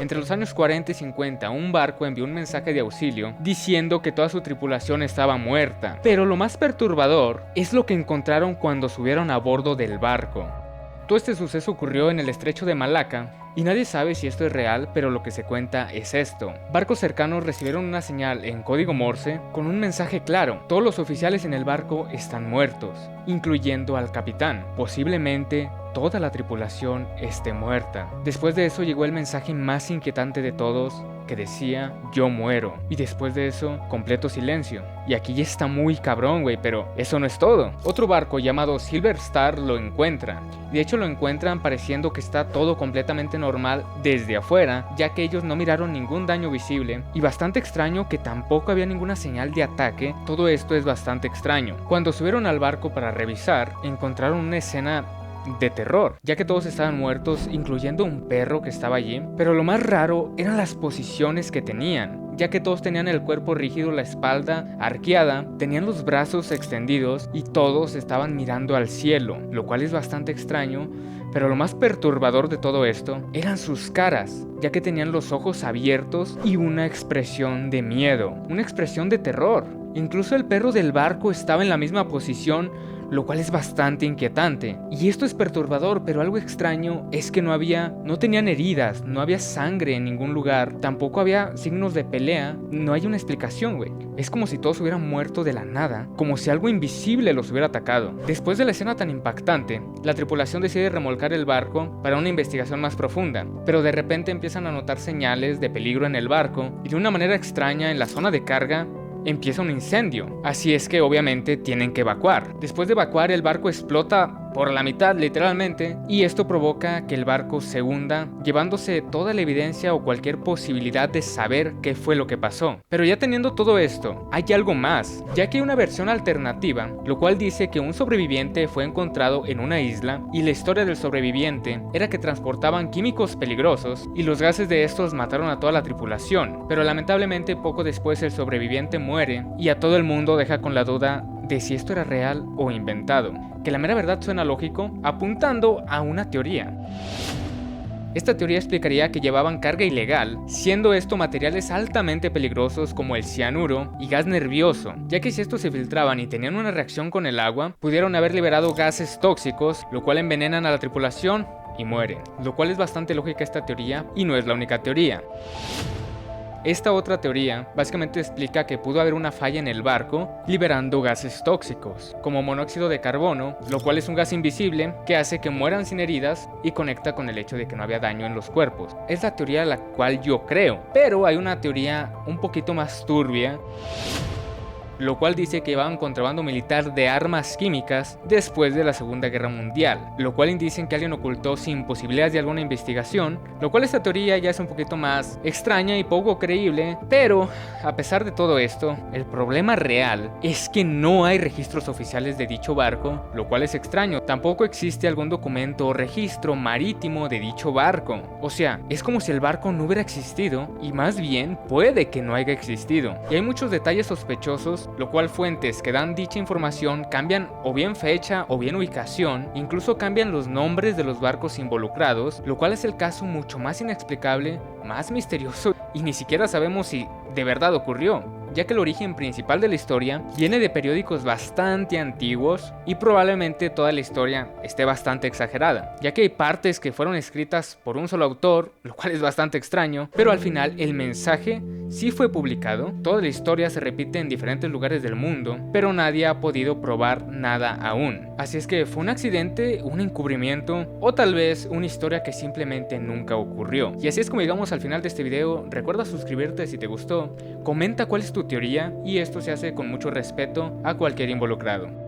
Entre los años 40 y 50, un barco envió un mensaje de auxilio diciendo que toda su tripulación estaba muerta. Pero lo más perturbador es lo que encontraron cuando subieron a bordo del barco. Todo este suceso ocurrió en el estrecho de Malaca, y nadie sabe si esto es real, pero lo que se cuenta es esto. Barcos cercanos recibieron una señal en código Morse con un mensaje claro: todos los oficiales en el barco están muertos, incluyendo al capitán. Posiblemente toda la tripulación esté muerta. Después de eso llegó el mensaje más inquietante de todos, que decía: yo muero. Y después de eso, completo silencio. Y aquí ya está muy cabrón, güey, pero eso no es todo. Otro barco llamado Silver Star lo encuentra. De hecho lo encuentran pareciendo que está todo completamente normal desde afuera, ya que ellos no miraron ningún daño visible, y bastante extraño que tampoco había ninguna señal de ataque. Todo esto es bastante extraño. Cuando subieron al barco para revisar, encontraron una escena de terror, ya que todos estaban muertos, incluyendo un perro que estaba allí. Pero lo más raro eran las posiciones que tenían, ya que todos tenían el cuerpo rígido, la espalda arqueada, tenían los brazos extendidos y todos estaban mirando al cielo, lo cual es bastante extraño. Pero lo más perturbador de todo esto eran sus caras, ya que tenían los ojos abiertos y una expresión de miedo, una expresión de terror. Incluso el perro del barco estaba en la misma posición, lo cual es bastante inquietante. Y esto es perturbador, pero algo extraño es que no tenían heridas, no había sangre en ningún lugar, tampoco había signos de pelea, no hay una explicación, güey. Es como si todos hubieran muerto de la nada, como si algo invisible los hubiera atacado. Después de la escena tan impactante, la tripulación decide remolcar el barco para una investigación más profunda, pero de repente empiezan a notar señales de peligro en el barco, y de una manera extraña en la zona de carga empieza un incendio, así es que obviamente tienen que evacuar. Después de evacuar, el barco explota por la mitad literalmente, y esto provoca que el barco se hunda, llevándose toda la evidencia o cualquier posibilidad de saber qué fue lo que pasó. Pero ya teniendo todo esto, hay algo más, ya que hay una versión alternativa, lo cual dice que un sobreviviente fue encontrado en una isla, y la historia del sobreviviente era que transportaban químicos peligrosos, y los gases de estos mataron a toda la tripulación. Pero lamentablemente poco después el sobreviviente muere, y a todo el mundo deja con la duda de si esto era real o inventado, que la mera verdad suena lógico, apuntando a una teoría. Esta teoría explicaría que llevaban carga ilegal, siendo esto materiales altamente peligrosos como el cianuro y gas nervioso, ya que si estos se filtraban y tenían una reacción con el agua, pudieron haber liberado gases tóxicos, lo cual envenenan a la tripulación y mueren, lo cual es bastante lógica esta teoría, y no es la única teoría. Esta otra teoría básicamente explica que pudo haber una falla en el barco liberando gases tóxicos, como monóxido de carbono, lo cual es un gas invisible que hace que mueran sin heridas y conecta con el hecho de que no había daño en los cuerpos. Es la teoría a la cual yo creo, pero hay una teoría un poquito más turbia, lo cual dice que llevaban contrabando militar de armas químicas después de la Segunda Guerra Mundial, lo cual dicen que alguien ocultó sin posibilidades de alguna investigación, lo cual esta teoría ya es un poquito más extraña y poco creíble. Pero a pesar de todo esto, el problema real es que no hay registros oficiales de dicho barco, lo cual es extraño. Tampoco existe algún documento o registro marítimo de dicho barco, o sea, es como si el barco no hubiera existido, y más bien puede que no haya existido, y hay muchos detalles sospechosos, lo cual fuentes que dan dicha información cambian o bien fecha o bien ubicación, incluso cambian los nombres de los barcos involucrados, lo cual es el caso mucho más inexplicable, más misterioso, y ni siquiera sabemos si de verdad ocurrió, ya que el origen principal de la historia viene de periódicos bastante antiguos, y probablemente toda la historia esté bastante exagerada, ya que hay partes que fueron escritas por un solo autor, lo cual es bastante extraño, pero al final el mensaje sí fue publicado. Toda la historia se repite en diferentes lugares del mundo, pero nadie ha podido probar nada aún. Así es que fue un accidente, un encubrimiento, o tal vez una historia que simplemente nunca ocurrió. Y así es como llegamos al final de este video. Recuerda suscribirte si te gustó, comenta cuál es tu teoría, y esto se hace con mucho respeto a cualquier involucrado.